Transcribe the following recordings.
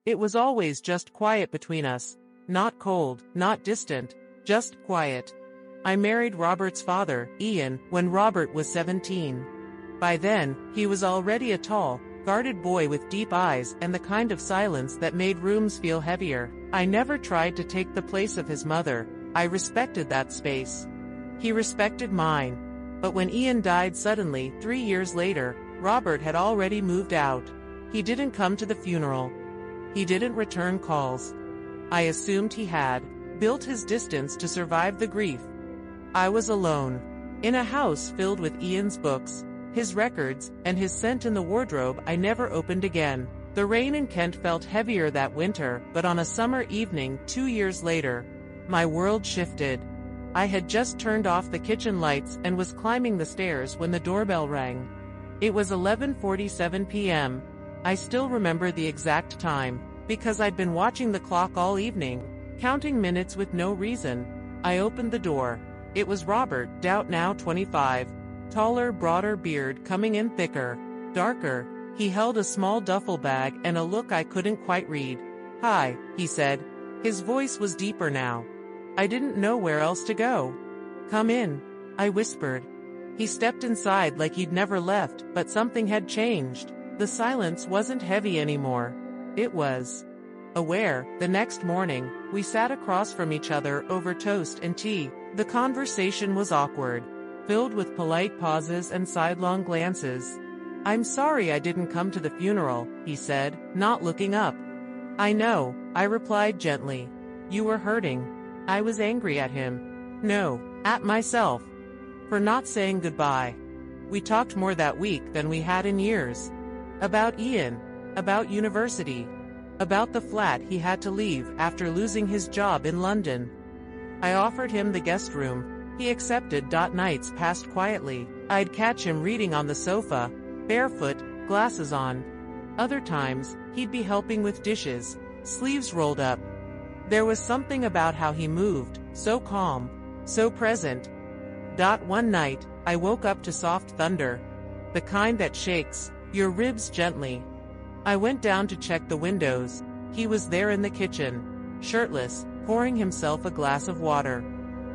It was always just quiet between us. Not cold, not distant, just quiet. I married Robert's father, Ian, when Robert was 17. By then, he was already a tall, guarded boy with deep eyes and the kind of silence that made rooms feel heavier. I never tried to take the place of his mother. I respected that space. He respected mine. But when Ian died suddenly, 3 years later, Robert had already moved out. He didn't come to the funeral. He didn't return calls. I assumed he had built his distance to survive the grief. I was alone. In a house filled with Ian's books, his records, and his scent in the wardrobe I never opened again. The rain in Kent felt heavier that winter, but on a summer evening 2 years later, my world shifted. I had just turned off the kitchen lights and was climbing the stairs when the doorbell rang. It was 11:47 p.m. I still remember the exact time, because I'd been watching the clock all evening, counting minutes with no reason. I opened the door. It was Robert, now 25. Taller, broader beard coming in thicker, darker. He held a small duffel bag and a look I couldn't quite read. "Hi," he said. His voice was deeper now. I didn't know where else to go. "Come in," I whispered. He stepped inside like he'd never left, but something had changed. The silence wasn't heavy anymore. It was aware. The next morning, we sat across from each other over toast and tea. The conversation was awkward, filled with polite pauses and sidelong glances. "I'm sorry I didn't come to the funeral," he said, not looking up. "I know," I replied gently. "You were hurting." I was angry at him. No, at myself. For not saying goodbye. We talked more that week than we had in years. About Ian. About university. About the flat he had to leave after losing his job in London. I offered him the guest room. He accepted. Nights passed quietly. I'd catch him reading on the sofa, barefoot, glasses on. Other times, he'd be helping with dishes, sleeves rolled up. There was something about how he moved, so calm, so present. One night, I woke up to soft thunder. The kind that shakes your ribs gently. I went down to check the windows. He was there in the kitchen, shirtless, pouring himself a glass of water.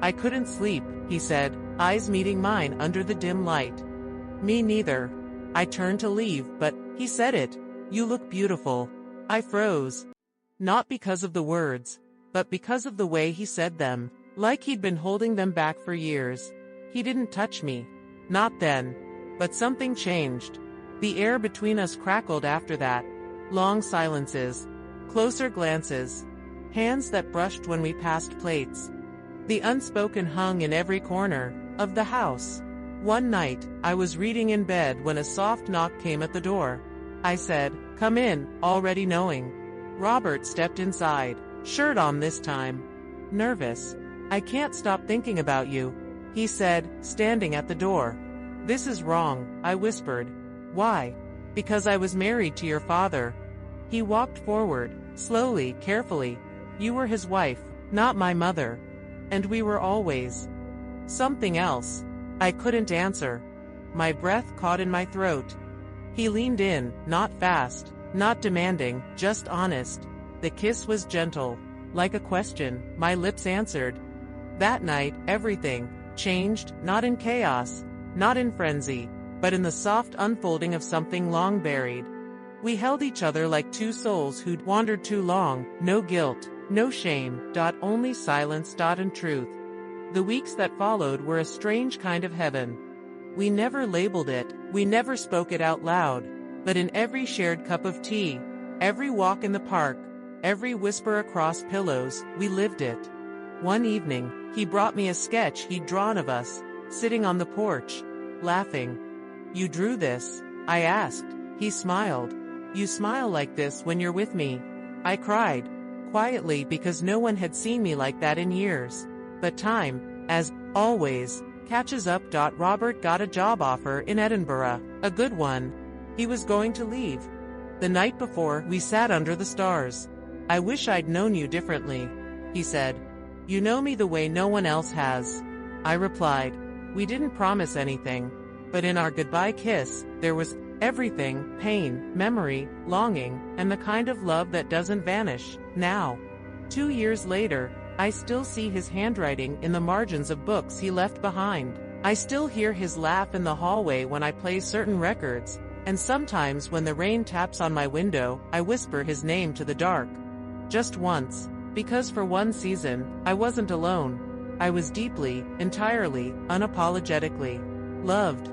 "I couldn't sleep," he said, eyes meeting mine under the dim light. "Me neither." I turned to leave, but he said it. "You look beautiful." I froze. Not because of the words, but because of the way he said them, like he'd been holding them back for years. He didn't touch me. Not then. But something changed. The air between us crackled after that. Long silences. Closer glances. Hands that brushed when we passed plates. The unspoken hung in every corner of the house. One night, I was reading in bed when a soft knock came at the door. I said, "Come in," already knowing. Robert stepped inside, shirt on this time. Nervous. "I can't stop thinking about you," he said, standing at the door. "This is wrong," I whispered. "Why?" "Because I was married to your father." He walked forward, slowly, carefully. "You were his wife, not my mother. And we were always something else." I couldn't answer. My breath caught in my throat. He leaned in, not fast, not demanding, just honest. The kiss was gentle, like a question. My lips answered. That night, everything changed, not in chaos, not in frenzy, but in the soft unfolding of something long buried. We held each other like two souls who'd wandered too long, no guilt, no shame, only silence, and truth. The weeks that followed were a strange kind of heaven. We never labeled it, we never spoke it out loud, but in every shared cup of tea, every walk in the park, every whisper across pillows, we lived it. One evening, he brought me a sketch he'd drawn of us, sitting on the porch, laughing. "You drew this?" I asked. He smiled. "You smile like this when you're with me." I cried, quietly, because no one had seen me like that in years. But time, as always, catches up. Robert got a job offer in Edinburgh, a good one. He was going to leave. The night before, we sat under the stars. "I wish I'd known you differently," he said. "You know me the way no one else has." I replied. We didn't promise anything, but in our goodbye kiss, there was Everything, pain, memory, longing, and the kind of love that doesn't vanish. Now, 2 years later, I still see his handwriting in the margins of books he left behind. I still hear his laugh in the hallway when I play certain records, and sometimes when the rain taps on my window, I whisper his name to the dark. Just once. Because for one season, I wasn't alone. I was deeply, entirely, unapologetically loved.